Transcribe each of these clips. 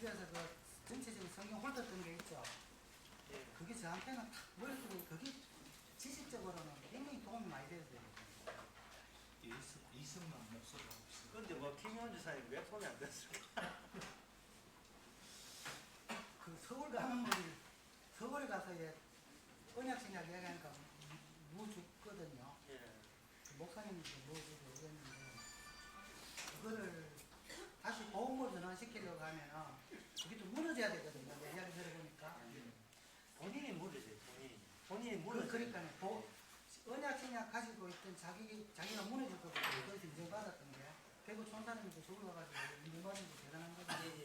집에서 그 전체적인 성경 홀더 같은 게 있죠. 예. 그게 저한테는 탁 머릿속에 그게 지식적으로는 굉장히 도움이 많이 돼요. 이승만 목소리가 없어. 근데 뭐 김현 지사님 왜 손이 안 됐을까? 그 서울 가는 분이 서울에 가서 언약 신약 얘기하니까 무 줬거든요. 예. 목사님도 뭐 주겠는데 그거를 다시 보험을 전환시키려고 하면은 그게 좀 무너져야 되거든요. 내 이야기 들어보니까. 본인이 무너져요. 본인이 무너져. 그러니까 언약 신약 가지고 있던 자기가 무너질 거거든요. 그래서 인정받았던 게 대구 총사님도 서울 와가지고 인정받은 게 대단한 거거든요. 예.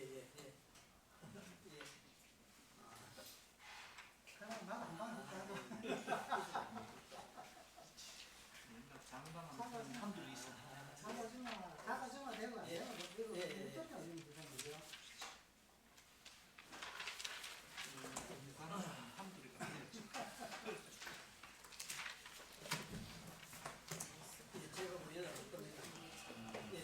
그럼 나도 한번 볼까요? 장담하는 사람들이 있어. 자가증화 되고 안 돼요? 이거 예. 어떻게 알리면 되잖아요. 사람들이 가야지. 제가 뭐 여자 겁니다. 예.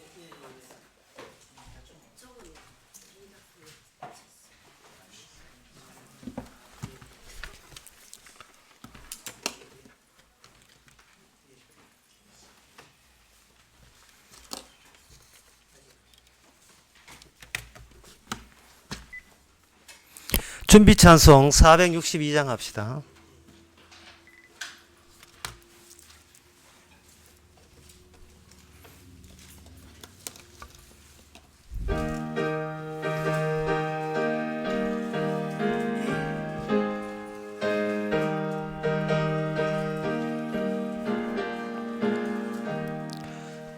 준비 찬송 462장 합시다.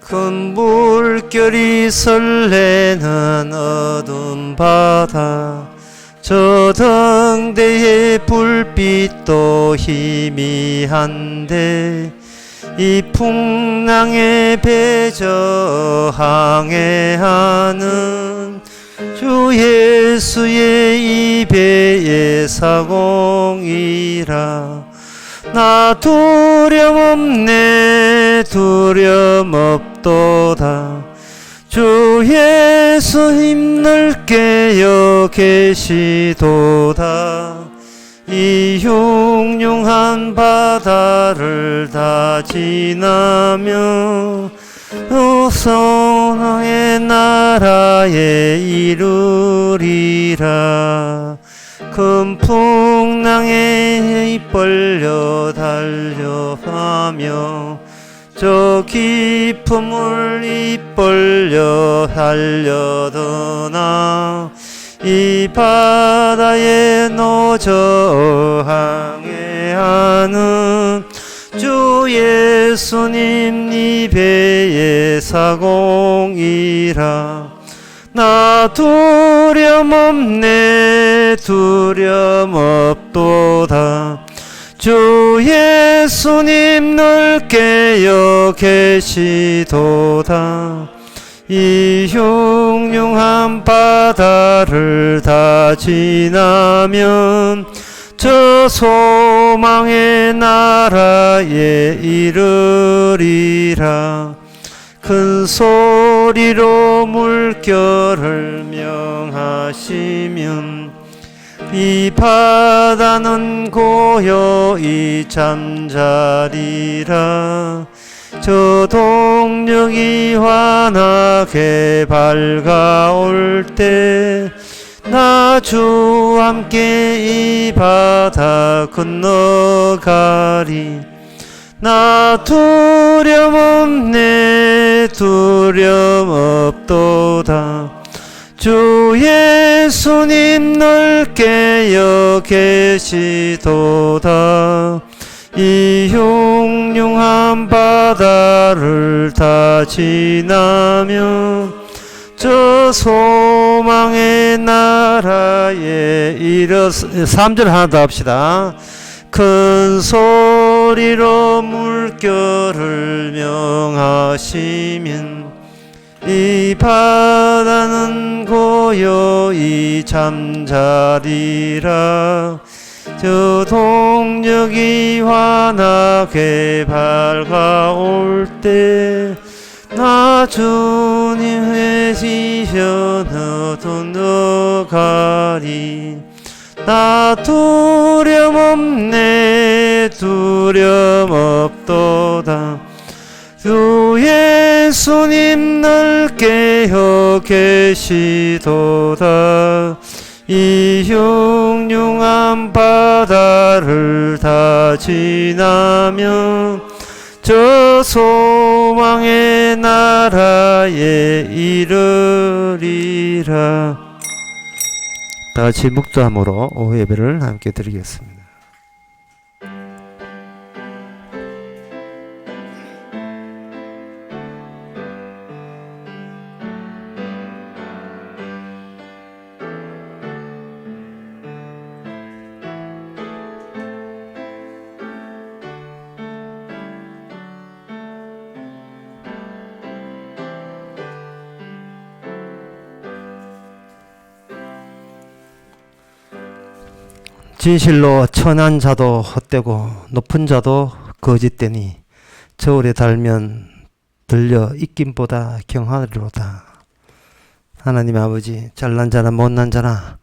큰 물결이 설레는 어두운 바다, 저 등대의 불빛도 희미한데 이 풍랑에 배저 항해하는 주 예수의 이 배의 사공이라. 나 두려움 없도다. 주 예수 힘을 깨어 계시도다. 이 흉흉한 바다를 다 지나며 소망의 나라에 이르리라. 큰 풍랑에 이끌려 달려가며 저 깊은 물 이끌려 달려드나 이 바다에 노저 항해하는 주 예수님 이 배의 사공이라. 나 두려움 없도다. 주 예수님 늘 깨어 계시도다. 이 흉흉한 바다를 다 지나면 저 소망의 나라에 이르리라. 큰 소리로 물결을 명하시면 이 바다는 고요히 잠자리라. 저 동력이 환하게 밝아올 때 나 주와 함께 이 바다 건너가리. 나 두려움 없도다. 주 예수님 늘 깨어 계시도다. 이 흉흉한 바다를 다 지나면 저 소망의 나라에 3절 하나 더 합시다. 큰 소리로 물결을 명하시면 이 바다는 고요히 잠자리라. 저 동력이 환하게 밝아올 때 나 주님의 지셔 너도 가리 나 두려움없네 두려움없도다 주 예수님 널 깨어 계시도다 이 흉흉한 바다를 다 지나면 저 소망의 나라에 이르리라. 다 같이 묵주함으로 오후 예배를 함께 드리겠습니다. 진실로 천한 자도 헛되고 높은 자도 거짓되니 저울에 달면 들려 입김보다 경하리로다. 하나님 아버지, 잘난 자나 못난 자나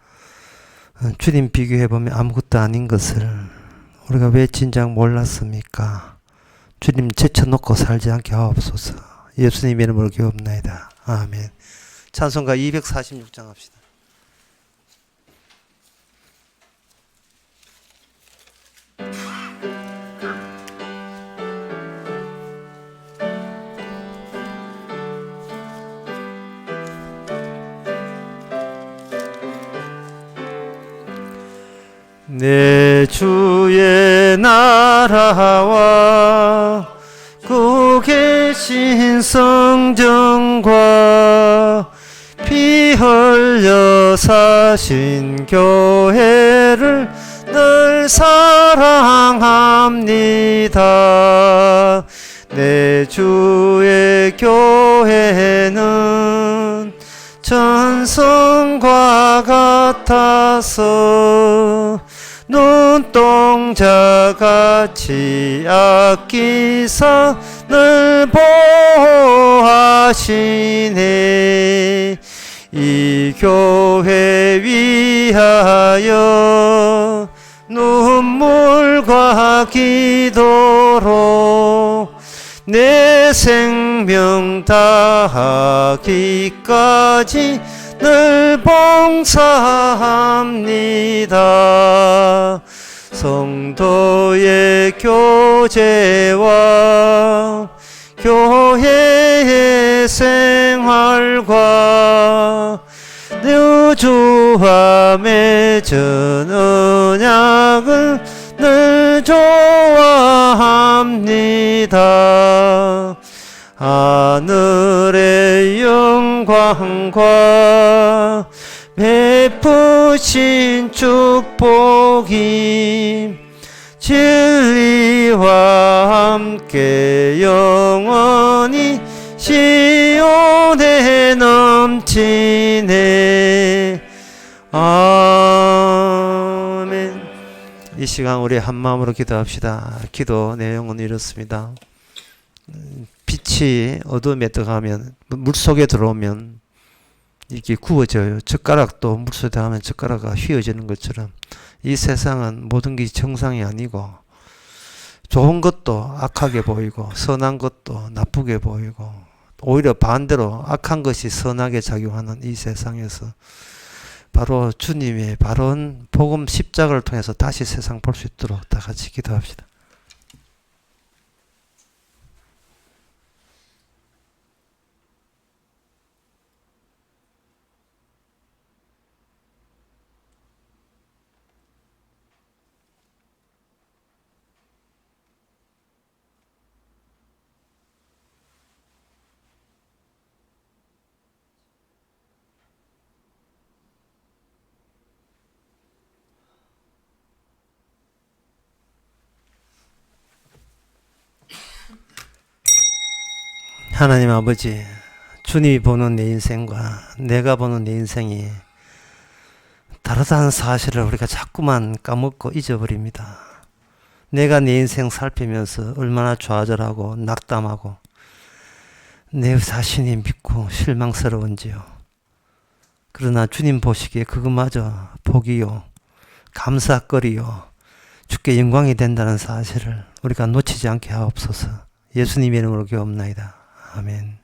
주님 비교해보면 아무것도 아닌 것을 우리가 왜 진작 몰랐습니까? 주님 제쳐놓고 살지 않게 하옵소서. 예수님 이름으로 기도합나이다. 아멘. 찬송가 246장 합시다. 내 주의 나라와 그 계신 성전과 피 흘려 사신 교회를 늘 사랑합니다. 내 주의 교회는 전성과 같아서 눈동자같이 아끼사 늘 보호하시네. 이 교회 위하여 눈물과 기도로 내 생명 다하기까지 늘 봉사합니다. 성도의 교제와 교회의 생활과 내 주와 맺은 언약을 늘 좋아합니다. 하늘의 영광과 베푸신 축복이 진리와 함께 영원히 시온에 넘치네. 아멘. 이 시간 우리 한마음으로 기도합시다. 기도 내용은 이렇습니다. 빛이 어둠에 들어가면 물속에 들어오면 이게 구워져요. 젓가락도 물속에 들어가면 젓가락이 휘어지는 것처럼 이 세상은 모든 게 정상이 아니고 좋은 것도 악하게 보이고 선한 것도 나쁘게 보이고 오히려 반대로 악한 것이 선하게 작용하는 이 세상에서 바로 주님의 바른 복음 십자가를 통해서 다시 세상 볼 수 있도록 다 같이 기도합시다. 하나님 아버지, 주님이 보는 내 인생과 내가 보는 내 인생이 다르다는 사실을 우리가 자꾸만 까먹고 잊어버립니다. 내가 내 인생 살피면서 얼마나 좌절하고 낙담하고 내 자신이 믿고 실망스러운지요. 그러나 주님 보시기에 그것마저 복이요, 감사거리요, 주께 영광이 된다는 사실을 우리가 놓치지 않게 하옵소서. 예수님의 이름으로 기도합나이다. 아멘.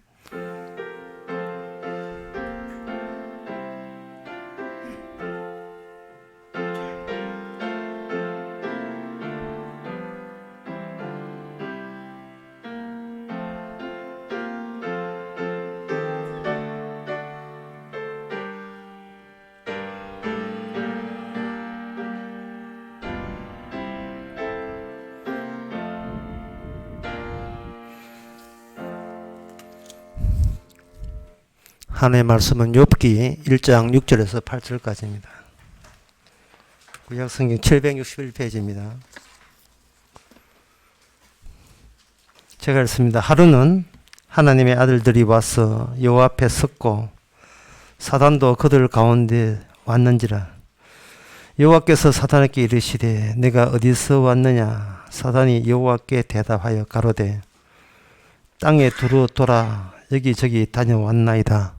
하나님의 말씀은 욥기 1장 6절에서 8절까지입니다. 구약성경 761페이지입니다. 제가 읽습니다. 하루는 하나님의 아들들이 와서 여호와 앞에 섰고 사단도 그들 가운데 왔는지라. 여호와께서 사단에게 이르시되 내가 어디서 왔느냐. 사단이 여호와께 대답하여 가로되 땅에 두루 돌아 여기저기 다녀왔나이다.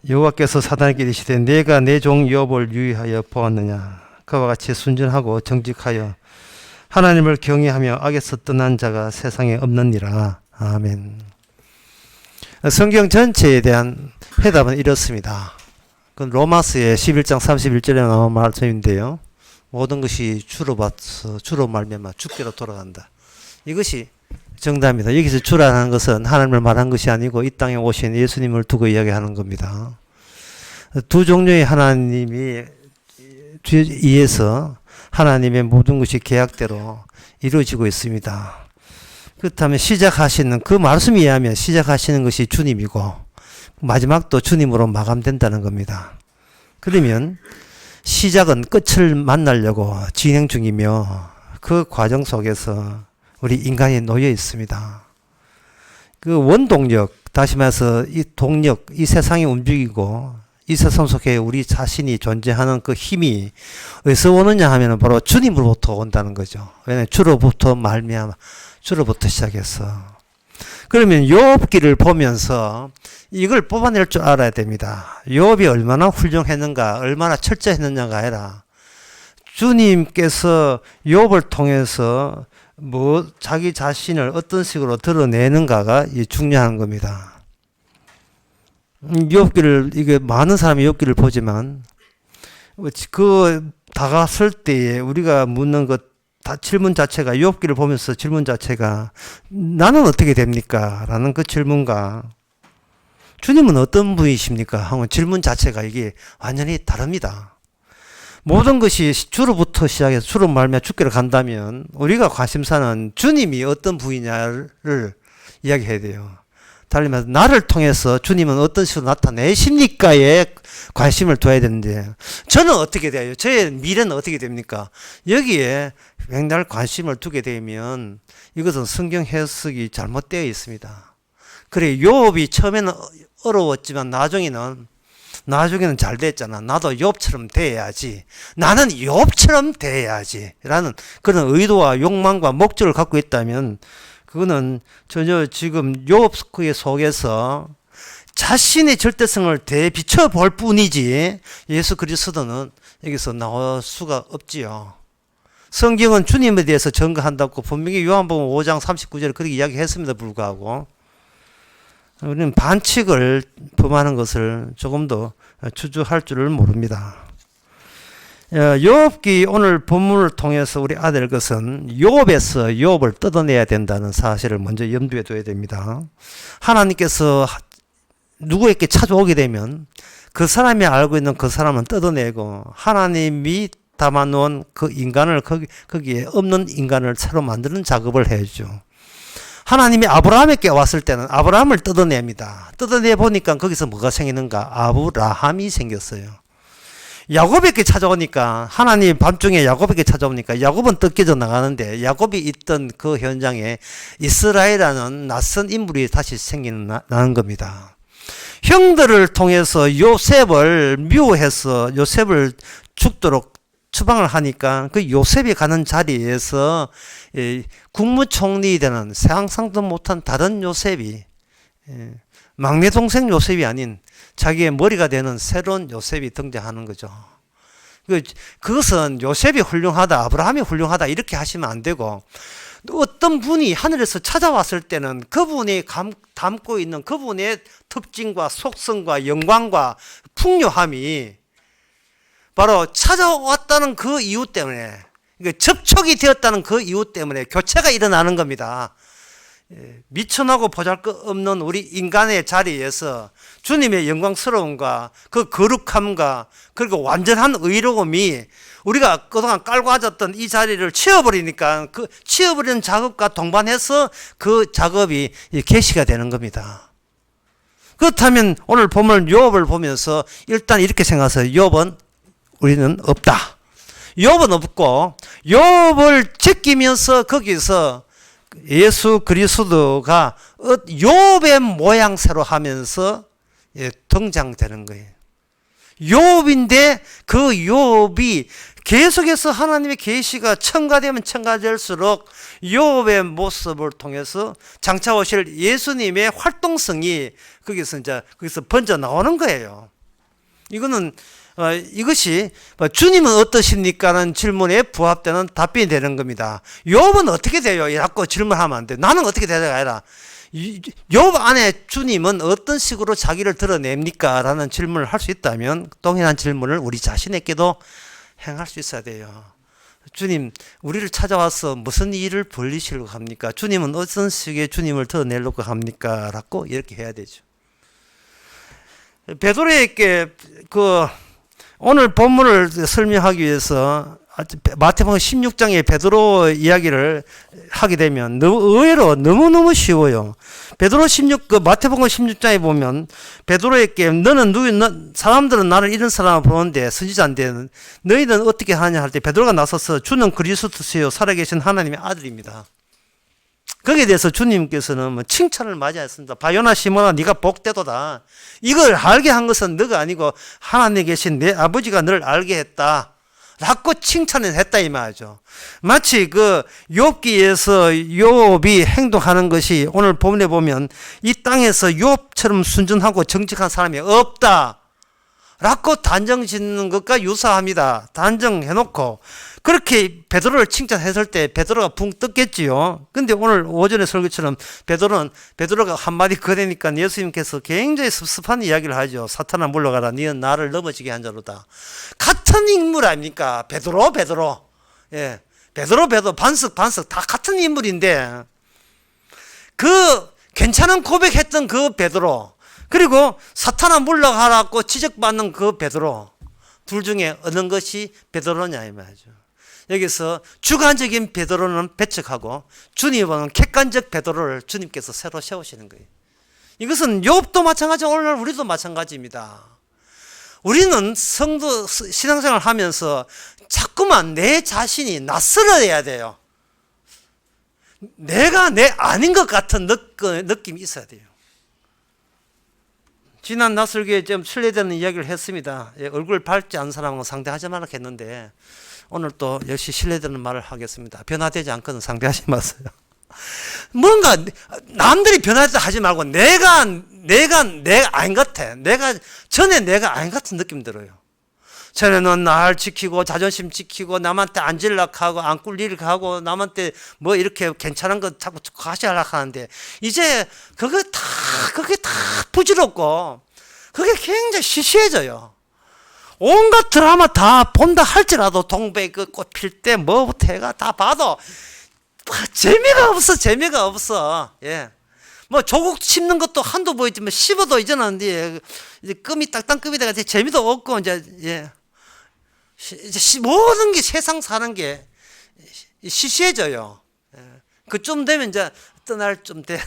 여호와께서 사단에게 이르시되 내가 내 종 욥을 유의하여 보았느냐. 그와 같이 순전하고 정직하여 하나님을 경외하며 악에서 떠난 자가 세상에 없느니라. 아멘. 성경 전체에 대한 해답은 이렇습니다. 그건 로마서의 11장 31절에 나온 말씀인데요. 모든 것이 주로 말미암아 주께로 돌아간다. 이것이 정답입니다. 여기서 주라는 것은 하나님을 말한 것이 아니고 이 땅에 오신 예수님을 두고 이야기하는 겁니다. 두 종류의 하나님이 의해서 하나님의 모든 것이 계약대로 이루어지고 있습니다. 그렇다면 시작하시는 그 말씀에 의하면 시작하시는 것이 주님이고 마지막도 주님으로 마감된다는 겁니다. 그러면 시작은 끝을 만나려고 진행 중이며 그 과정 속에서 우리 인간이 놓여 있습니다. 그 원동력, 다시 말해서 이 동력, 이 세상이 움직이고 이 세상 속에 우리 자신이 존재하는 그 힘이 어디서 오느냐 하면 바로 주님으로부터 온다는 거죠. 왜냐하면 주로부터 말미암아 주로부터 시작해서. 그러면 욥기를 보면서 이걸 뽑아낼 줄 알아야 됩니다. 욥이 얼마나 훌륭했는가, 얼마나 철저했느냐가 아니라 주님께서 욥을 통해서 자기 자신을 어떤 식으로 드러내는가가 중요한 겁니다. 이게 많은 사람이 욥기를 보지만, 다가설 때에 우리가 묻는 질문 자체가, 욥기를 보면서 질문 자체가, 나는 어떻게 됩니까? 라는 그 질문과, 주님은 어떤 분이십니까? 하는 질문 자체가 이게 완전히 다릅니다. 모든 것이 주로부터 시작해서 주로 말미암아 주께로 간다면 우리가 관심사는 주님이 어떤 분이냐를 이야기해야 돼요. 달리 말해서 나를 통해서 주님은 어떤 식으로 나타내십니까에 관심을 둬야 되는데 저는 어떻게 돼요? 저의 미래는 어떻게 됩니까? 여기에 맨날 관심을 두게 되면 이것은 성경 해석이 잘못되어 있습니다. 그래 욥이 처음에는 어려웠지만 나중에는 잘 됐잖아. 나도 욥처럼 돼야지. 나는 욥처럼 돼야지. 라는 그런 의도와 욕망과 목적을 갖고 있다면 그거는 전혀 지금 욥의 속에서 자신의 절대성을 대비춰 볼 뿐이지 예수 그리스도는 여기서 나올 수가 없지요. 성경은 주님에 대해서 증거한다고 분명히 요한복음 5장 39절에 그렇게 이야기했음에도 불구하고 우리는 반칙을 범하는 것을 조금 더 주저할 줄을 모릅니다. 욥기 오늘 본문을 통해서 우리 알아낼 것은 욥에서 욥을 뜯어내야 된다는 사실을 먼저 염두에 둬야 됩니다. 하나님께서 누구에게 찾아오게 되면 그 사람이 알고 있는 그 사람은 뜯어내고 하나님이 담아놓은 그 인간을 거기에 없는 인간을 새로 만드는 작업을 해야죠. 하나님이 아브라함에게 왔을 때는 아브라함을 뜯어냅니다. 뜯어내 보니까 거기서 뭐가 생기는가? 아브라함이 생겼어요. 야곱에게 찾아오니까 하나님이 밤중에 야곱에게 찾아오니까 야곱은 뜯겨져 나가는데 야곱이 있던 그 현장에 이스라엘이라는 낯선 인물이 다시 생기는 겁니다. 형들을 통해서 요셉을 미워해서 요셉을 죽도록 추방을 하니까 그 요셉이 가는 자리에서 국무총리 되는 상상도 못한 다른 요셉이 막내 동생 요셉이 아닌 자기의 머리가 되는 새로운 요셉이 등장하는 거죠. 그것은 요셉이 훌륭하다, 아브라함이 훌륭하다 이렇게 하시면 안 되고 어떤 분이 하늘에서 찾아왔을 때는 그분이 담고 있는 그분의 특징과 속성과 영광과 풍요함이 바로 찾아왔다는 그 이유 때문에, 접촉이 되었다는 그 이유 때문에 교체가 일어나는 겁니다. 미천하고 보잘것없는 우리 인간의 자리에서 주님의 영광스러움과 그 거룩함과 그리고 완전한 의로움이 우리가 그동안 깔고 앉았던 이 자리를 치워버리니까 그 치워버리는 작업과 동반해서 그 작업이 계시가 되는 겁니다. 그렇다면 오늘 본문 욥을 보면서 일단 이렇게 생각하세요. 욥은 우리는 없다. 욥은 없고 욥을 제끼면서 거기서 예수 그리스도가 욥의 모양새로 하면서 등장되는 거예요. 욥인데 그 욥이 계속해서 하나님의 계시가 첨가되면 첨가될수록 욥의 모습을 통해서 장차 오실 예수님의 활동성이 거기서 번져 나오는 거예요. 이것이 주님은 어떠십니까라는 질문에 부합되는 답변이 되는 겁니다. 욥은 어떻게 돼요? 라고 질문하면 안 돼요. 나는 어떻게 되냐가 아니라 욥 안에 주님은 어떤 식으로 자기를 드러냅니까? 라는 질문을 할 수 있다면 동일한 질문을 우리 자신에게도 행할 수 있어야 돼요. 주님, 우리를 찾아와서 무슨 일을 벌리시려고 합니까? 주님은 어떤 식의 주님을 드러내려고 합니까? 라고 이렇게 해야 되죠. 베드로에게 오늘 본문을 설명하기 위해서 마태복음 16장의 베드로 이야기를 하게 되면 의외로 너무너무 쉬워요. 베드로 마태복음 16장에 보면 베드로에게 사람들은 나를 이런 사람을 보는데 선지자인데 너희는 어떻게 하냐 할 때 베드로가 나서서 주는 그리스도시요 살아계신 하나님의 아들입니다. 거기에 대해서 주님께서는 칭찬을 맞이했습니다. 바요나 시몬아 네가 복되도다. 이걸 알게 한 것은 너가 아니고 하나님에 계신 내 아버지가 너를 알게 했다. 라고 칭찬을 했다 이 말이죠. 마치 욥기에서 욥이 행동하는 것이 오늘 본문에 보면 이 땅에서 욥처럼 순전하고 정직한 사람이 없다. 라고 단정 짓는 것과 유사합니다. 단정해놓고 그렇게 베드로를 칭찬했을 때 베드로가 붕 떴겠지요. 근데 오늘 오전에 설교처럼 베드로가 한마디 거대니까 예수님께서 굉장히 섭섭한 이야기를 하죠. 사탄아 물러가라. 너는 나를 넘어지게 한 자로다. 같은 인물 아닙니까? 베드로. 예. 베드로 반석 다 같은 인물인데 괜찮은 고백했던 그 베드로 그리고 사탄아 물러가라고 지적받는 그 베드로 둘 중에 어느 것이 베드로냐 이 말이죠. 여기서 주관적인 베드로는 배척하고 주님은 객관적 베드로를 주님께서 새로 세우시는 거예요. 이것은 욥도 마찬가지고 오늘날 우리도 마찬가지입니다. 우리는 신앙생활을 하면서 자꾸만 내 자신이 낯설어야 돼요. 내가 내 아닌 것 같은 느낌이 있어야 돼요. 지난 낯설기에 좀 신뢰되는 이야기를 했습니다. 얼굴 밝지 않은 사람은 상대하지 말라 했는데 오늘 또 역시 신뢰되는 말을 하겠습니다. 변화되지 않거든 상대하지 마세요. 뭔가 남들이 변화되지 하지 말고 내가 아닌 것 같아. 전에 내가 아닌 것 같은 느낌 들어요. 전에는 날 지키고 자존심 지키고 남한테 안 질락하고 안 꿀리락하고 남한테 뭐 이렇게 괜찮은 거 자꾸 과시하려고 하는데 이제 그게 다 부질없고 그게 굉장히 시시해져요. 온갖 드라마 다 본다 할지라도 동백 꽃 필 때 뭐부터 해가 다 봐도 재미가 없어. 예. 뭐 조국 씹는 것도 한두 보이지만 씹어도 이제는 이제 끔이 딱딱끔이 돼가 재미도 없고 이제 모든 게 세상 사는 게 시시해져요. 그쯤 되면 이제 떠날 좀 돼.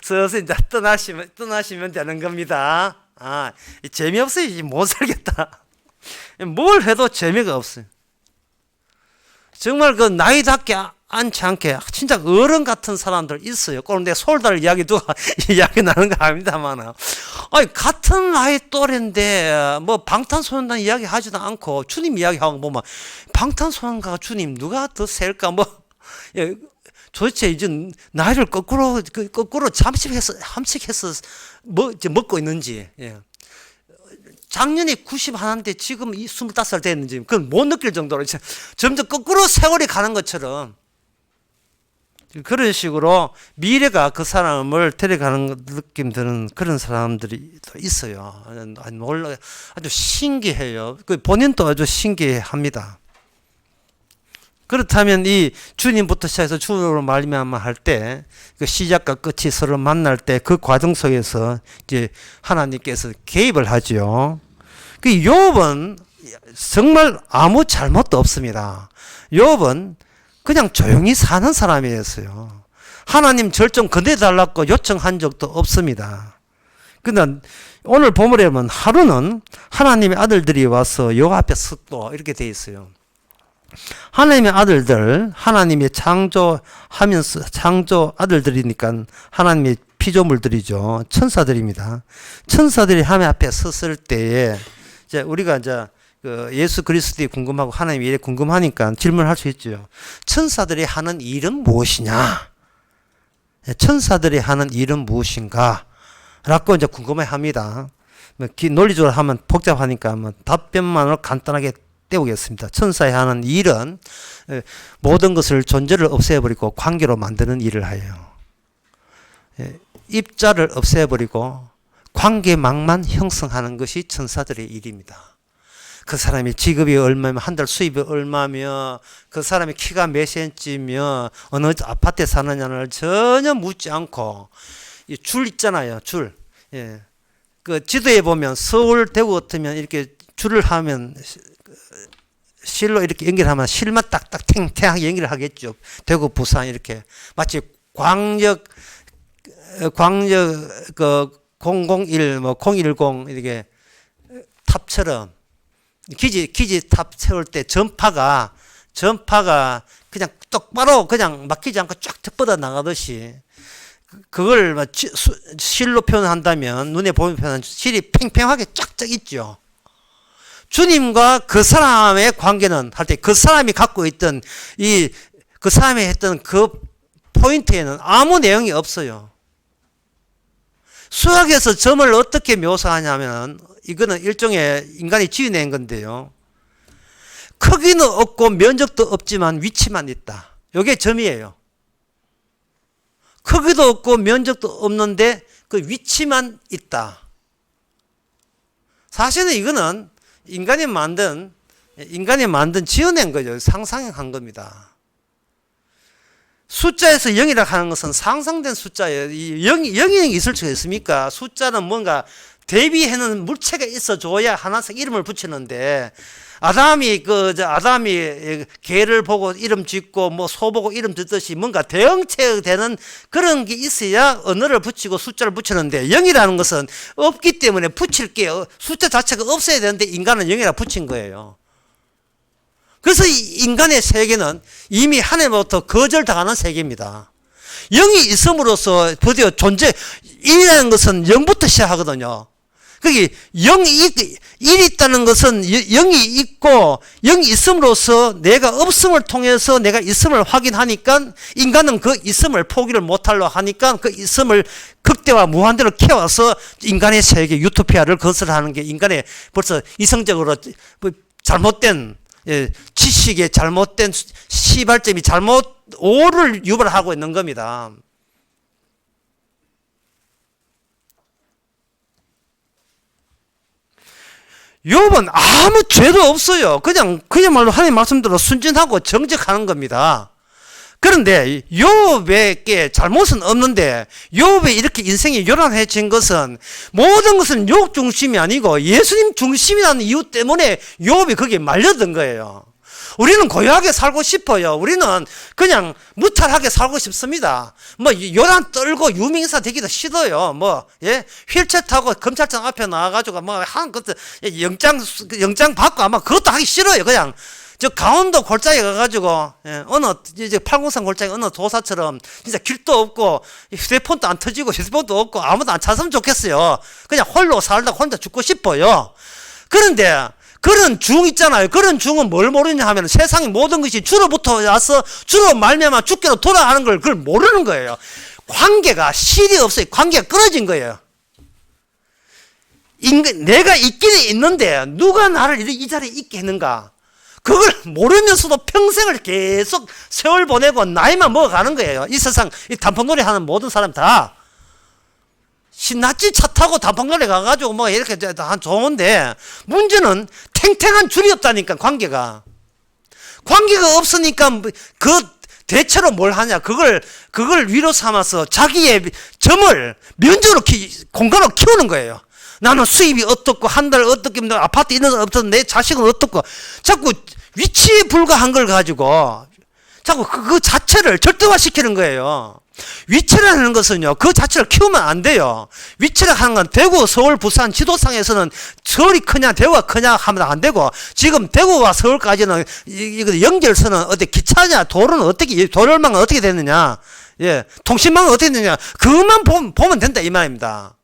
슬슬 이제 떠나시면 되는 겁니다. 재미없어요. 못 살겠다. 뭘 해도 재미가 없어요. 정말 나이답게 않지 않게 진짜 어른 같은 사람들 있어요. 그런데 솔달 이야기 누가 이야기 나는 거 아닙니다만 아니, 같은 나이 또래인데, 뭐, 방탄소년단 이야기 하지도 않고, 주님 이야기하고 보면, 방탄소년단과 주님, 누가 더 셀까? 뭐, 예, 도대체 이제 나이를 거꾸로 함식해서, 이제 먹고 있는지, 예. 작년에 91인데 지금 25살 됐는지, 그건 못 느낄 정도로, 점점 거꾸로 세월이 가는 것처럼, 그런 식으로 미래가 그 사람을 데려가는 느낌 드는 그런 사람들이 있어요. 놀라, 아주 신기해요. 본인도 아주 신기합니다. 그렇다면 이 주님부터 시작해서 주로 말미암아 할 때, 그 시작과 끝이 서로 만날 때 그 과정 속에서 이제 하나님께서 개입을 하죠. 그 욥은 정말 아무 잘못도 없습니다. 욥은 그냥 조용히 사는 사람이었어요. 하나님 절정 건네달라고 요청한 적도 없습니다. 근데 오늘 본문에 보면 하루는 하나님의 아들들이 와서 욥 앞에 섰고 이렇게 돼 있어요. 하나님의 아들들, 하나님의 창조하면서 창조 아들들이니까 하나님의 피조물들이죠. 천사들입니다. 천사들이 하나님 앞에 섰을 때에 이제 우리가 이제 그 예수 그리스도에 궁금하고 하나님 일에 궁금하니까 질문할 수 있죠. 천사들이 하는 일은 무엇이냐? 천사들이 하는 일은 무엇인가? 라고 이제 궁금해 합니다. 논리적으로 하면 복잡하니까 답변만으로 간단하게 때우겠습니다. 천사의 하는 일은 모든 것을 존재를 없애버리고 관계로 만드는 일을 해요. 입자를 없애버리고 관계망만 형성하는 것이 천사들의 일입니다. 그 사람이 직업이 얼마며 한 달 수입이 얼마며 그 사람이 키가 몇 센치며 어느 아파트에 사느냐를 전혀 묻지 않고 이 줄 있잖아요. 줄. 예. 그 지도에 보면 서울 대구 같으면 이렇게 줄을 하면 실로 이렇게 연결하면 실만 딱딱 탱탱하게 연결을 하겠죠. 대구 부산 이렇게 마치 광역 그 001 뭐 010 이렇게 탑처럼 기지 탑 세울 때 전파가 그냥 똑바로 그냥 막히지 않고 쫙 뻗어 나가듯이 그걸 실로 표현한다면 눈에 보이는 표현은 실이 팽팽하게 쫙쫙 있죠. 주님과 그 사람의 관계는 할 때 그 사람이 갖고 있던 그 사람이 했던 그 포인트에는 아무 내용이 없어요. 수학에서 점을 어떻게 묘사하냐면 이거는 일종의 인간이 지어낸 건데요. 크기는 없고 면적도 없지만 위치만 있다. 이게 점이에요. 크기도 없고 면적도 없는데 그 위치만 있다. 사실은 이거는 인간이 만든 지어낸 거죠. 상상한 겁니다. 숫자에서 0이라고 하는 것은 상상된 숫자예요. 0이 있을 수가 있습니까? 숫자는 뭔가 대비해놓은 물체가 있어줘야 하나씩 이름을 붙이는데, 아담이 개를 보고 이름 짓고, 소 보고 이름 짓듯이 뭔가 대형체되는 그런 게 있어야 언어를 붙이고 숫자를 붙이는데, 0이라는 것은 없기 때문에 붙일 게, 숫자 자체가 없어야 되는데 인간은 0이라 붙인 거예요. 그래서 인간의 세계는 이미 하나님으로부터 거절당하는 세계입니다. 0이 있음으로써 드디어 존재, 1이라는 것은 0부터 시작하거든요. 그게 1이 있다는 것은 0이 있고 0이 있음으로써 내가 없음을 통해서 내가 있음을 확인하니까 인간은 그 있음을 포기를 못하려 하니까 그 있음을 극대화 무한대로 키워서 인간의 세계 유토피아를 건설하는 게 인간의 벌써 이성적으로 잘못된 지식의 잘못된 시발점이 오를 유발하고 있는 겁니다. 욥은 아무 죄도 없어요. 그야말로 하나님 말씀대로 순진하고 정직하는 겁니다. 그런데 욥에게 잘못은 없는데 욥이 이렇게 인생이 요란해진 것은 모든 것은 욥 중심이 아니고 예수님 중심이라는 이유 때문에 욥이 거기에 말려든 거예요. 우리는 고요하게 살고 싶어요. 우리는 그냥 무탈하게 살고 싶습니다. 요란 떨고 유명인사 되기도 싫어요. 휠체어 타고 검찰청 앞에 나와가지고 하는 것도 영장 받고 아마 그것도 하기 싫어요. 그냥 저 강원도 골짜기 가가지고, 어느, 이제 팔공산 골짜기 어느 도사처럼 진짜 길도 없고, 휴대폰도 안 터지고, 휴대폰도 없고, 아무도 안 찾으면 좋겠어요. 그냥 홀로 살다 혼자 죽고 싶어요. 그런데, 그런 중 있잖아요. 그런 중은 뭘 모르냐 하면 세상의 모든 것이 주로부터 와서 주로 말미암아 죽게로 돌아가는 걸 그걸 모르는 거예요. 관계가 실이 없어요. 관계가 끊어진 거예요. 내가 있기는 있는데 누가 나를 이 자리에 있게 했는가? 그걸 모르면서도 평생을 계속 세월 보내고 나이만 먹어가는 거예요. 이 세상 이 단풍놀이 하는 모든 사람 다 신났지. 차 타고 단풍놀이 가가지고 뭐 이렇게 좋은데 문제는 탱탱한 줄이 없다니까. 관계가 없으니까 그 대체로 뭘 하냐, 그걸 위로 삼아서 자기의 점을 면적으로 공간으로 키우는 거예요. 나는 수입이 어떻고 한 달 어떻게 아파트 있는 건 어떻고 내 자식은 어떻고 자꾸 위치에 불과한 걸 가지고 자꾸 그 자체를 절대화시키는 거예요. 위치라는 것은요, 그 자체를 키우면 안 돼요. 위치라 하는 건 대구, 서울, 부산 지도상에서는 서울이 크냐 대구가 크냐 하면 안 되고, 지금 대구와 서울까지는 이거 연결선은 어디 기차냐 도로는 어떻게, 도로망은 어떻게 됐느냐, 예, 통신망은 어떻게 됐느냐, 그것만 보면 된다 이 말입니다.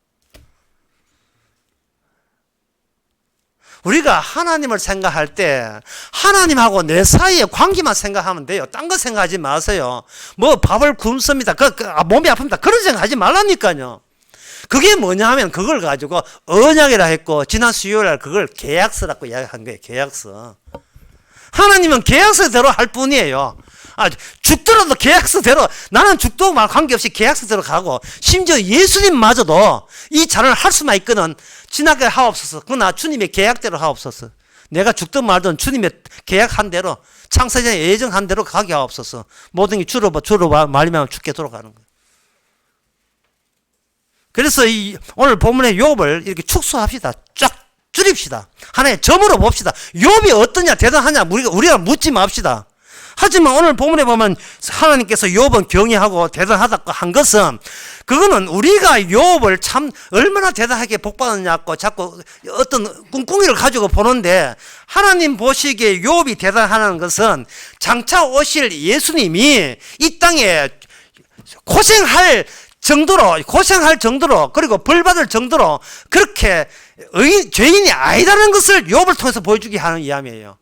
우리가 하나님을 생각할 때 하나님하고 내 사이의 관계만 생각하면 돼요. 딴 거 생각하지 마세요. 뭐 밥을 굶습니다. 몸이 아픕니다. 그런 생각하지 말라니까요. 그게 뭐냐 하면 그걸 가지고 언약이라 했고, 지난 수요일날 그걸 계약서라고 이야기한 거예요. 계약서. 하나님은 계약서대로 할 뿐이에요. 죽더라도 계약서대로, 나는 죽도 말 관계없이 계약서대로 가고, 심지어 예수님마저도 이 자를 할 수만 있거든 지나게 하옵소서. 그러나 주님의 계약대로 하옵소서. 내가 죽든 말든 주님의 계약한 대로, 창세전에 예정한 대로 가게 하옵소서. 모든 게 주로 말미암아 죽게 돌아가는 거예요. 그래서 오늘 본문의 욥을 이렇게 축소합시다. 쫙 줄입시다. 하나의 점으로 봅시다. 욥이 어떠냐, 대단하냐, 우리가 묻지 맙시다. 하지만 오늘 본문에 보면 하나님께서 욥은 경외하고 대단하다고 한 것은, 그거는 우리가 욥을 참 얼마나 대단하게 복받았냐고 자꾸 어떤 꿍꿍이를 가지고 보는데, 하나님 보시기에 욥이 대단하다는 것은 장차 오실 예수님이 이 땅에 고생할 정도로 그리고 벌받을 정도로 그렇게 죄인이 아니다는 것을 욥을 통해서 보여주게 하는 이야기예요.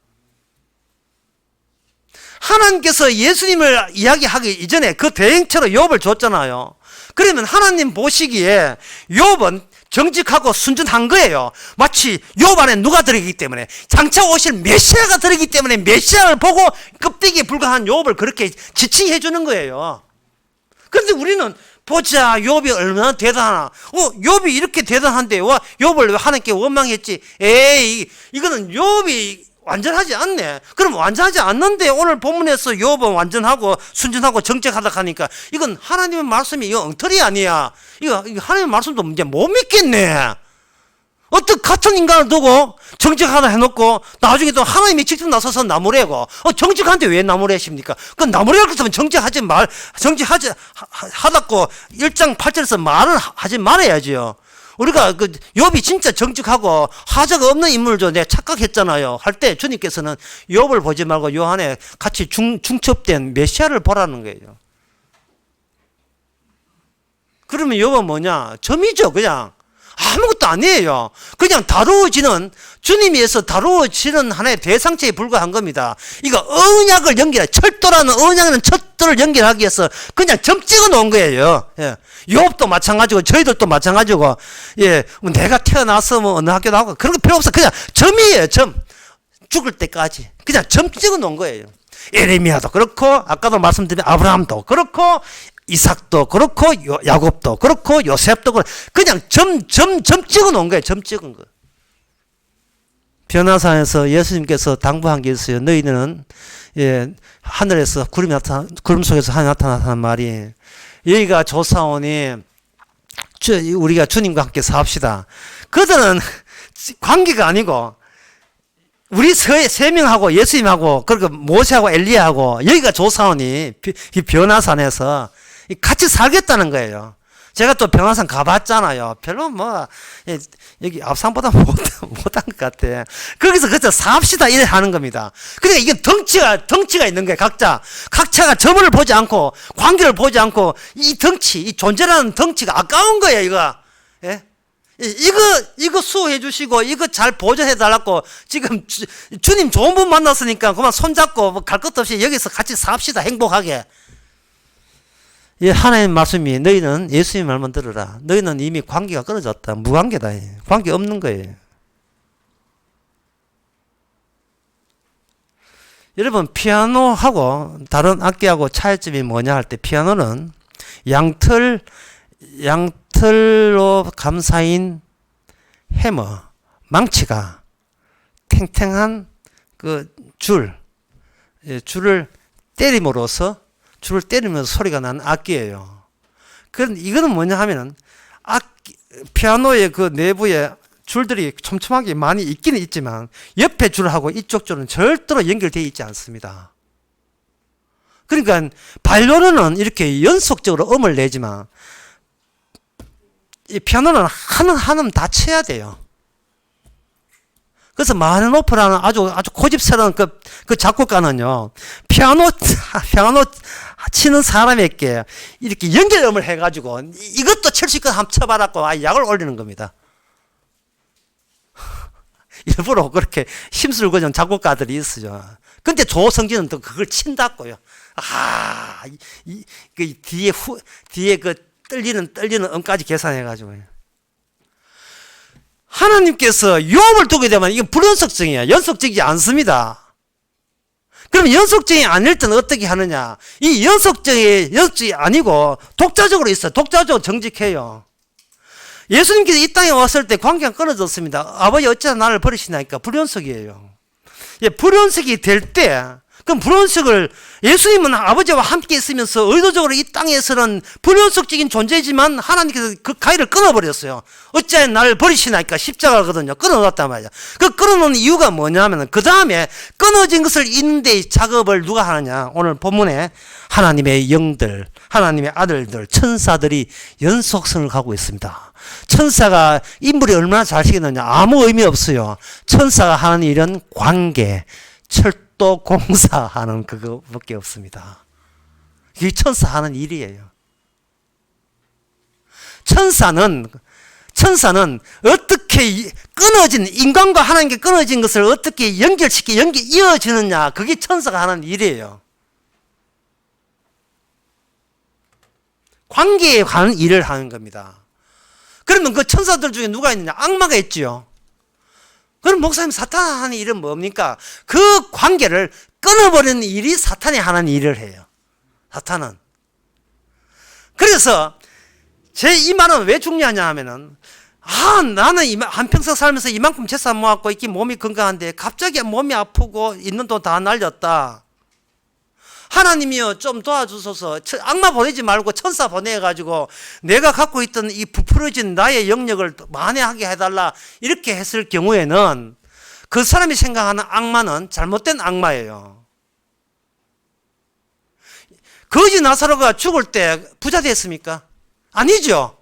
하나님께서 예수님을 이야기하기 이전에 그 대행체로 욥을 줬잖아요. 그러면 하나님 보시기에 욥은 정직하고 순전한 거예요. 마치 욥 안에 누가 들어있기 때문에, 장차 오실 메시아가 들어있기 때문에 메시아를 보고 껍데기에 불과한 욥을 그렇게 지칭해 주는 거예요. 그런데 우리는 보자, 욥이 얼마나 대단하나. 욥이 이렇게 대단한데 와, 욥을 왜 하나님께 원망했지? 에이, 이거는 욥이 완전하지 않네. 그럼 완전하지 않는데 오늘 본문에서 욥은 완전하고 순전하고 정직하다 하니까 이건 하나님의 말씀이 이거 엉터리 아니야. 이거 하나님의 말씀도 이제 못 믿겠네. 어떤 같은 인간을 두고 정직하다 해놓고 나중에 또 하나님이 직접 나서서 나무래고, 정직한데 왜 나무래십니까? 그 나무래할 것 같으면 정직하지 하다고 1장 8절에서 말을 하지 말아야지요. 우리가 욥이 진짜 정직하고 하자가 없는 인물죠. 내가 착각했잖아요. 할 때 주님께서는 욥을 보지 말고 요 안에 같이 중첩된 메시아를 보라는 거예요. 그러면 욥은 뭐냐? 점이죠. 그냥 아무것도 아니에요. 그냥 주님에서 다루어지는 하나의 대상체에 불과한 겁니다. 이거 언약을 연결해, 철도라는 언약이라는 철도를 연결하기 위해서 그냥 점 찍어 놓은 거예요. 예. 욥도 마찬가지고 저희들도 마찬가지고, 예, 내가 태어나서 뭐 어느 학교 나오고 그런 거 필요 없어. 그냥 점이에요. 점. 죽을 때까지 그냥 점 찍어 놓은 거예요. 에레미야도 그렇고, 아까도 말씀드린 아브라함도 그렇고, 이삭도 그렇고, 야곱도 그렇고, 요셉도 그렇고, 그냥 점 찍어 놓은 거예요. 점 찍은 거. 변화산에서 예수님께서 당부한 게 있어요. 너희는, 예, 하늘에서 구름 속에서 하늘 나타나는 말이, 여기가 조사오니 우리가 주님과 함께 삽시다. 그들은 관계가 아니고 우리 세 명하고 예수님하고 그리고 모세하고 엘리야하고 여기가 조사오니 이 변화산에서 같이 살겠다는 거예요. 제가 또 평화산 가봤잖아요. 별로 뭐 여기 앞산보다 못한 것 같아. 거기서 그저 삽시다 이래 하는 겁니다. 그러니까 이게 덩치가 있는 거예요. 각자가 점을 보지 않고 관계를 보지 않고 이 덩치, 이 존재라는 덩치가 아까운 거예요. 이거. 예? 이거 수호해 주시고 이거 잘 보존해 달라고 지금 주님 좋은 분 만났으니까 그만 손잡고 뭐 갈 것도 없이 여기서 같이 삽시다 행복하게. 예, 하나님 말씀이 너희는 예수님 말만 들으라. 너희는 이미 관계가 끊어졌다. 무관계다. 관계 없는 거예요. 여러분 피아노하고 다른 악기하고 차이점이 뭐냐 할 때 피아노는 양털로 감싸인 해머, 망치가 탱탱한 그 줄을 때림으로써 소리가 나는 악기예요. 이거는 뭐냐 하면은 피아노의 그 내부에 줄들이 촘촘하게 많이 있기는 있지만 옆에 줄하고 이쪽 줄은 절대로 연결되어 있지 않습니다. 그러니까 바이올린은 이렇게 연속적으로 음을 내지만 이 피아노는 한 음 다 쳐야 돼요. 그래서 마하노프라는 아주 고집스러운 그 작곡가는요, 피아노 치는 사람에게 이렇게 연결음을 해가지고 이것도 칠 수 있거든 한번 쳐봐라고 약을 올리는 겁니다. 일부러 그렇게 힘쓸 거는 작곡가들이 있어요. 근데 조성진은 또 그걸 친다고요. 그 뒤에 그 떨리는 음까지 계산해가지고. 하나님께서 유업을 두게 되면 이게 불연속성이에요. 연속적이지 않습니다. 그럼 연속적이 아닐 때는 어떻게 하느냐? 이 연속적이 아니고 독자적으로 있어요. 독자적으로 정직해요. 예수님께서 이 땅에 왔을 때 관계가 끊어졌습니다. 아버지 어찌나 나를 버리시나니까 불연속이에요. 예, 불연속이 될 때, 그럼 불연속을 예수님은 아버지와 함께 있으면서 의도적으로 이 땅에서는 불연속적인 존재지만 하나님께서 그 가위를 끊어버렸어요. 어찌나 나를 버리시나니까 십자가거든요. 끊어놨단 말이야. 그 끊어놓은 이유가 뭐냐면 그 다음에 끊어진 것을 잇는 데 작업을 누가 하느냐? 오늘 본문에 하나님의 영들, 하나님의 아들들, 천사들이 연속성을 가고 있습니다. 천사가 인물이 얼마나 잘 시켰느냐? 아무 의미 없어요. 천사가 하는 일은 관계, 철도 공사하는 그거밖에 없습니다. 이게 천사 하는 일이에요. 천사는 어떻게 끊어진 인간과 하나님께 끊어진 것을 어떻게 이어지느냐, 그게 천사가 하는 일이에요. 관계에 관한 일을 하는 겁니다. 그러면 그 천사들 중에 누가 있느냐? 악마가 있지요. 그럼 목사님 사탄 하는 일은 뭡니까? 그 관계를 끊어버리는 일이 사탄이 하는 일을 해요. 사탄은. 그래서 제 이 말은 왜 중요하냐 하면은 나는 한평생 살면서 이만큼 재산 모았고 이렇게 몸이 건강한데 갑자기 몸이 아프고 있는 돈 다 날렸다. 하나님이여 좀 도와주소서. 악마 보내지 말고 천사 보내가지고 내가 갖고 있던 이 부풀어진 나의 영역을 만회하게 해달라. 이렇게 했을 경우에는 그 사람이 생각하는 악마는 잘못된 악마예요. 거지 나사로가 죽을 때 부자 됐습니까? 아니죠.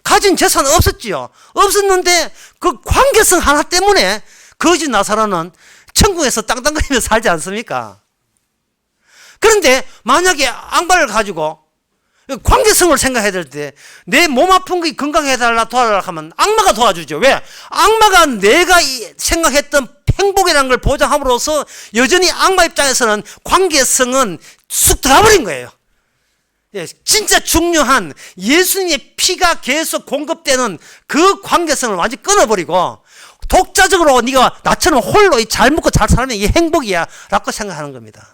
가진 재산 없었지요. 없었는데 그 관계성 하나 때문에 거지 나사로는 천국에서 땅땅거리며 살지 않습니까? 그런데 만약에 악마를 가지고 관계성을 생각해야 될 때 내 몸 아픈 게 건강해달라 도와달라 하면 악마가 도와주죠. 왜? 악마가 내가 생각했던 행복이라는 걸 보장함으로써 여전히 악마 입장에서는 관계성은 쑥 들어버린 거예요. 예, 진짜 중요한 예수님의 피가 계속 공급되는 그 관계성을 완전히 끊어버리고 독자적으로 네가 나처럼 홀로 잘 먹고 잘 살면 이게 행복이야 라고 생각하는 겁니다.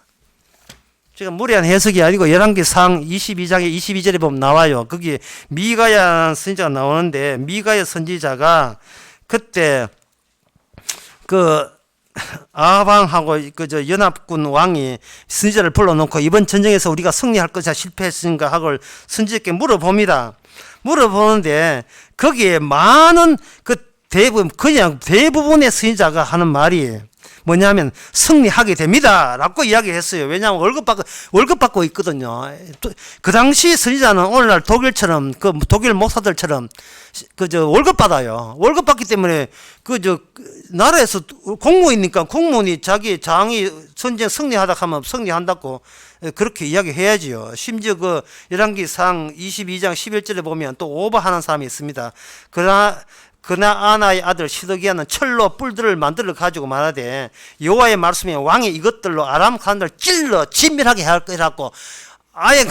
지금 무리한 해석이 아니고 열왕기상 22장에 22절에 보면 나와요. 거기 미가야 선지자가 나오는데 미가야 선지자가 그때 그 아방하고 그 연합군 왕이 선지자를 불러놓고 이번 전쟁에서 우리가 승리할 것이야 실패했으니까 하고 선지자께 물어봅니다. 물어보는데 거기에 많은 그 대부분의 선지자가 하는 말이 뭐냐면 승리하게 됩니다 라고 이야기했어요. 왜냐하면 월급 받고 있거든요. 그 당시 선지자는 오늘날 독일처럼 독일 목사들처럼 월급 받아요. 월급 받기 때문에 나라에서 공무원이니까 공무원이 자기 장이 전쟁 승리하다 하면 승리한다고 그렇게 이야기해야지요. 심지어 열왕기상 22장 11절에 보면 또 오버하는 사람이 있습니다. 그나아나의 아들 시드기야는 철로 뿔들을 만들어 가지고 말하되 여호와의 말씀에 왕이 이것들로 아람 사람들 찔러 진멸하게 할 거라고 아예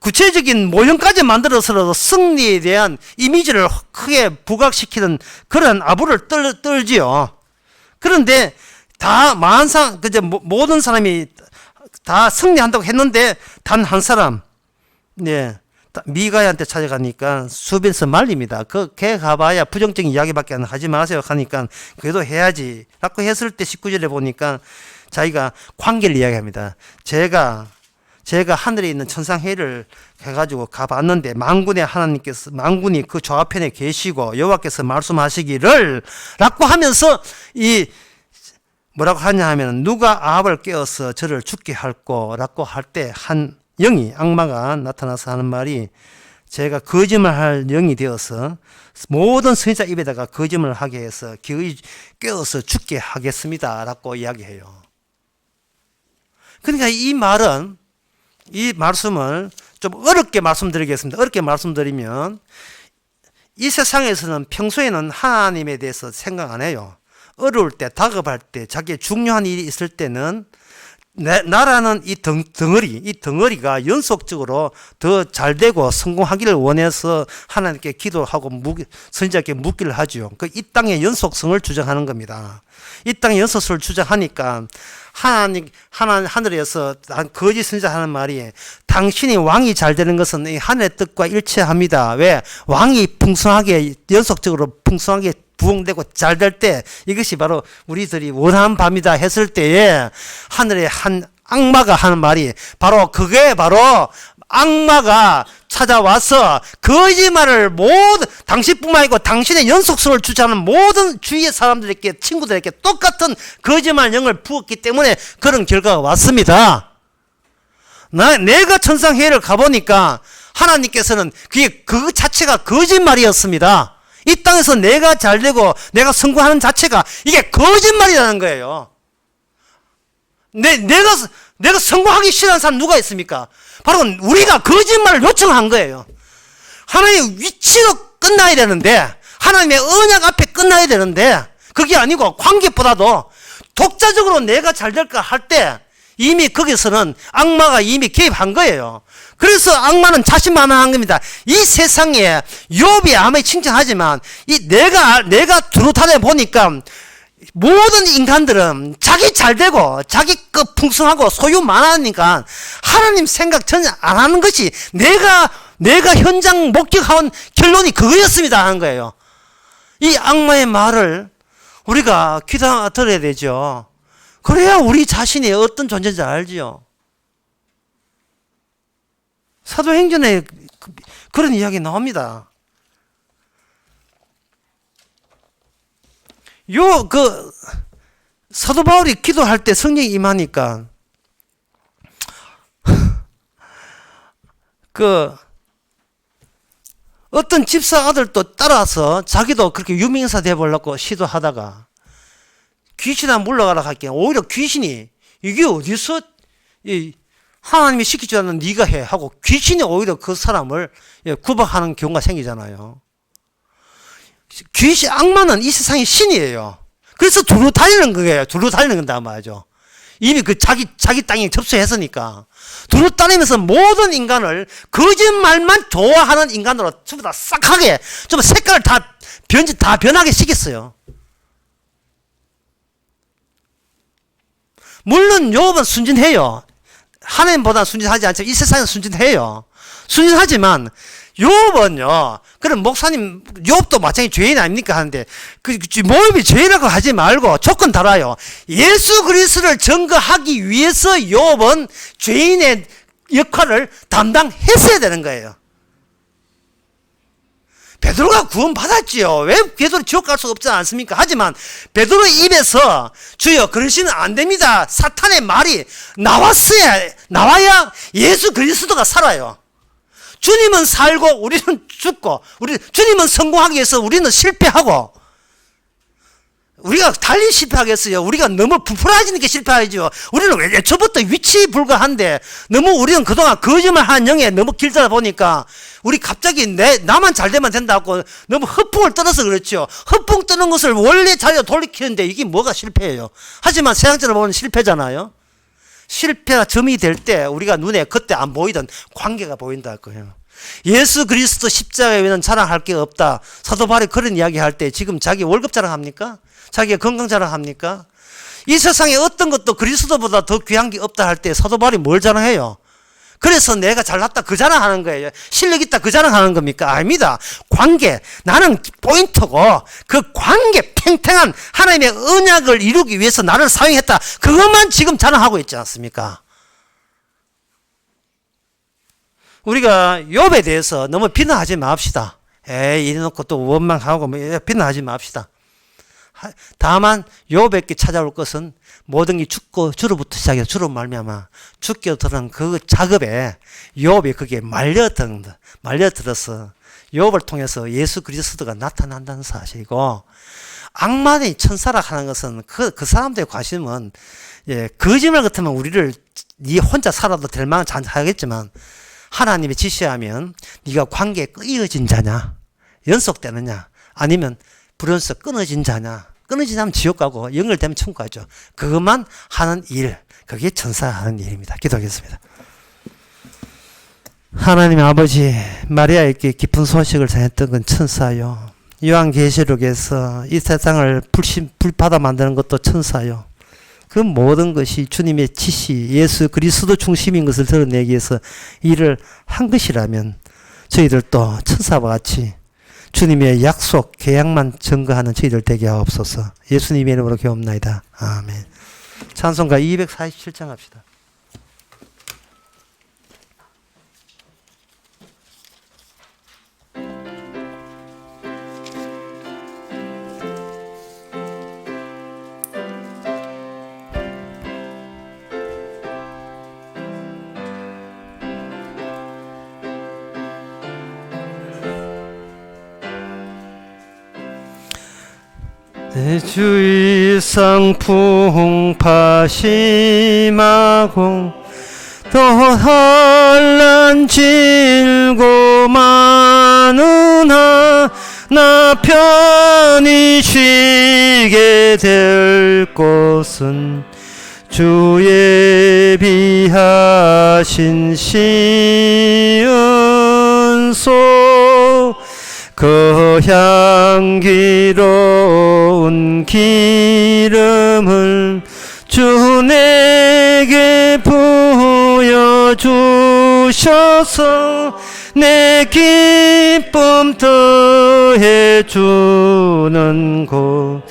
구체적인 모형까지 만들어서라도 승리에 대한 이미지를 크게 부각시키는 그런 아부를 떨지요. 그런데 다 모든 사람이 다 승리한다고 했는데 단 한 사람, 미가야한테 찾아가니까 수변에서 말립니다. 걔 가봐야 부정적인 이야기밖에 하지 마세요 하니까 그래도 해야지 라고 했을 때 19절에 보니까 자기가 관계를 이야기합니다. 제가 하늘에 있는 천상회의를 해가지고 가봤는데 만군이 그 좌편에 계시고 여호와께서 말씀하시기를 라고 하면서 뭐라고 하냐 하면 누가 아합을 깨어서 저를 죽게 할 거라고 할 때 한 영이 악마가 나타나서 하는 말이 제가 거짓말할 영이 되어서 모든 선지자 입에다가 거짓말을 하게 해서 깨어서 죽게 하겠습니다 라고 이야기해요. 그러니까 이 말씀을 좀 어렵게 말씀드리겠습니다. 어렵게 말씀드리면 이 세상에서는 평소에는 하나님에 대해서 생각 안 해요. 어려울 때, 다급할 때, 자기의 중요한 일이 있을 때는 나라는 이 덩어리가 연속적으로 더 잘되고 성공하기를 원해서 하나님께 기도하고 선지자께 묻기를 하죠. 이 땅의 연속성을 주장하는 겁니다. 이 땅의 연속성을 주장하니까 하늘에서 거짓 선지자 하는 말이 당신이 왕이 잘 되는 것은 이 하늘의 뜻과 일치합니다. 왜? 왕이 연속적으로 풍성하게 부흥되고 잘 될 때 이것이 바로 우리들이 원하는 밤이다 했을 때에 하늘의 한 악마가 하는 말이 그게 바로 악마가 찾아와서 거짓말을 당신뿐만 아니고 당신의 연속성을 주장하는 모든 주위의 사람들에게 친구들에게 똑같은 거짓말 영을 부었기 때문에 그런 결과가 왔습니다. 내가 천상회의를 가보니까 하나님께서는 그 자체가 거짓말이었습니다. 이 땅에서 내가 잘되고 내가 성공하는 자체가 이게 거짓말이라는 거예요. 내가 성공하기 싫어하는 사람 누가 있습니까? 바로 우리가 거짓말을 요청한 거예요. 하나님의 위치로 끝나야 되는데, 하나님의 언약 앞에 끝나야 되는데, 그게 아니고 관계보다도 독자적으로 내가 잘 될까 할 때 이미 거기서는 악마가 이미 개입한 거예요. 그래서 악마는 자신만만한 겁니다. 이 세상에 욥이 아무리 칭찬하지만 내가 두루다녀 보니까 모든 인간들은 자기 잘되고 자기 풍성하고 소유 많으니까 하나님 생각 전혀 안 하는 것이 내가 현장 목격한 결론이 그거였습니다 하는 거예요. 이 악마의 말을 우리가 귀담아 들어야 되죠. 그래야 우리 자신이 어떤 존재인지 알지요. 사도행전에 그런 이야기 나옵니다. 사도 바울이 기도할 때 성령이 임하니까 어떤 집사 아들도 따라서 자기도 그렇게 유명인사 되어보려고 시도하다가 귀신아 물러가라 할게 오히려 귀신이 이게 어디서 하나님이 시키지 않는 네가 해 하고 귀신이 오히려 그 사람을 구박하는 경우가 생기잖아요. 악마는 이 세상의 신이에요. 그래서 두루 다니는 거예요. 두루 다니는 건다 말이죠. 이미 자기 땅에 접수했으니까 두루 다니면서 모든 인간을 거짓말만 좋아하는 인간으로 전부 다 싹하게 좀 색깔을 다 변하게 시켰어요. 물론 욥은 순진해요. 하나님보다 순진하지 않지만 이 세상은 순진해요. 순진하지만 욥은요. 그럼 목사님 욥도 마찬가지 죄인 아닙니까 하는데 욥이 죄라고 하지 말고 조건 달아요. 예수 그리스도를 증거하기 위해서 욥은 죄인의 역할을 담당했어야 되는 거예요. 베드로가 구원받았지요. 왜 베드로 지옥 갈 수가 없지 않습니까? 하지만 베드로 입에서 주여 그러시면 안 됩니다. 사탄의 말이 나와야 예수 그리스도가 살아요. 주님은 살고 우리는 죽고, 주님은 성공하기 위해서 우리는 실패하고, 우리가 달리 실패하겠어요. 우리가 너무 부풀어지니까 실패하죠. 우리는 애초부터 위치 불가한데 너무 우리는 그동안 거짓말한 영에 너무 길다 보니까 우리 갑자기 나만 잘 되면 된다고 너무 허풍을 떠나서 그렇죠. 허풍 떠는 것을 원래 자리로 돌이키는데 이게 뭐가 실패예요. 하지만 세상적으로 보면 실패잖아요. 실패가 점이 될 때 우리가 눈에 그때 안 보이던 관계가 보인다 할 거예요. 예수 그리스도 십자가에 외에는 자랑할 게 없다. 사도 바울이 그런 이야기 할 때 지금 자기 월급 자랑합니까? 자기가 건강 자랑합니까? 이 세상에 어떤 것도 그리스도보다 더 귀한 게 없다 할 때 사도 바울이 뭘 자랑해요? 그래서 내가 잘났다 그 자랑하는 거예요. 실력 있다 그 자랑하는 겁니까? 아닙니다. 관계, 나는 포인트고 그 관계 팽팽한 하나님의 언약을 이루기 위해서 나를 사용했다. 그것만 지금 자랑하고 있지 않습니까? 우리가 욥에 대해서 너무 비난하지 맙시다. 이래놓고 또 원망하고 비난하지 맙시다. 다만 욥에게 찾아올 것은 모든 게 죽고 주로부터 시작해서 주로 말미암아 죽게 들은 그 작업에 욥이 그게 말려들어서 욥을 통해서 예수 그리스도가 나타난다는 사실이고, 악마의 천사라 하는 것은 그 사람들의 관심은 거짓말 같으면 우리를 네 혼자 살아도 될 만한 잔하겠지만 하나님이 지시하면 네가 관계에 끊어진 자냐, 연속되느냐, 아니면 불연속 끊어진 자냐, 끊어지면 지옥 가고 연결되면 천국 가죠. 그것만 하는 일, 그게 천사 하는 일입니다. 기도하겠습니다. 하나님 아버지, 마리아에게 깊은 소식을 전했던 건 천사요. 요한계시록에서 이 세상을 불바다 만드는 것도 천사요. 그 모든 것이 주님의 지시, 예수 그리스도 중심인 것을 드러내기 위해서 일을 한 것이라면 저희들도 천사와 같이 주님의 약속, 계약만 증거하는 저희들 되게 하옵소서. 예수님의 이름으로 기도합나이다. 아멘. 찬송가 247장 합시다. 내 주의 상풍 파심하고 또 환난 질고 많으나 나 편히 쉬게 될 곳은 주의 비하신 시은소 그 향기로운 기름을 주 내게 부여주셔서 내 기쁨 더해 주는 곳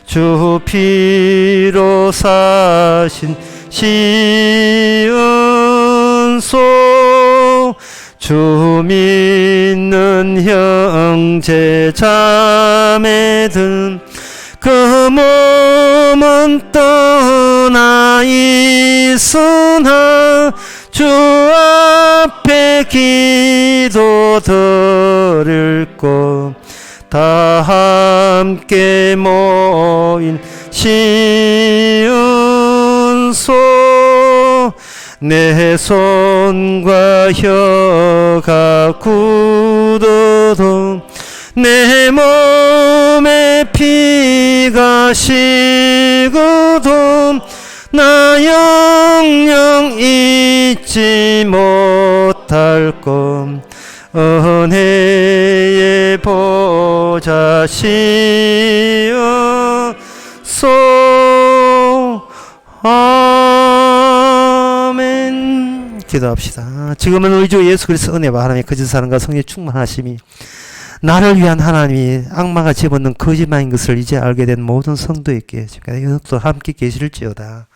주 피로 사신 시은소 주 믿는 형제 자매들 그 몸은 떠나 있으나 주 앞에 기도 드릴 것 다 함께 모인 시은소 내 손과 혀가 굳어도 내 몸에 피가 식어도 나 영영 잊지 못할 것 은혜의 보좌 시어서 아멘. 기도합시다. 지금은 우리 주 예수 그리스도 은혜와 하나님의 거짓 사랑과 성령의 충만하심이 나를 위한 하나님이 악마가 집어넣은 거짓말인 것을 이제 알게 된 모든 성도에게 지금까지 함께 계실지어다.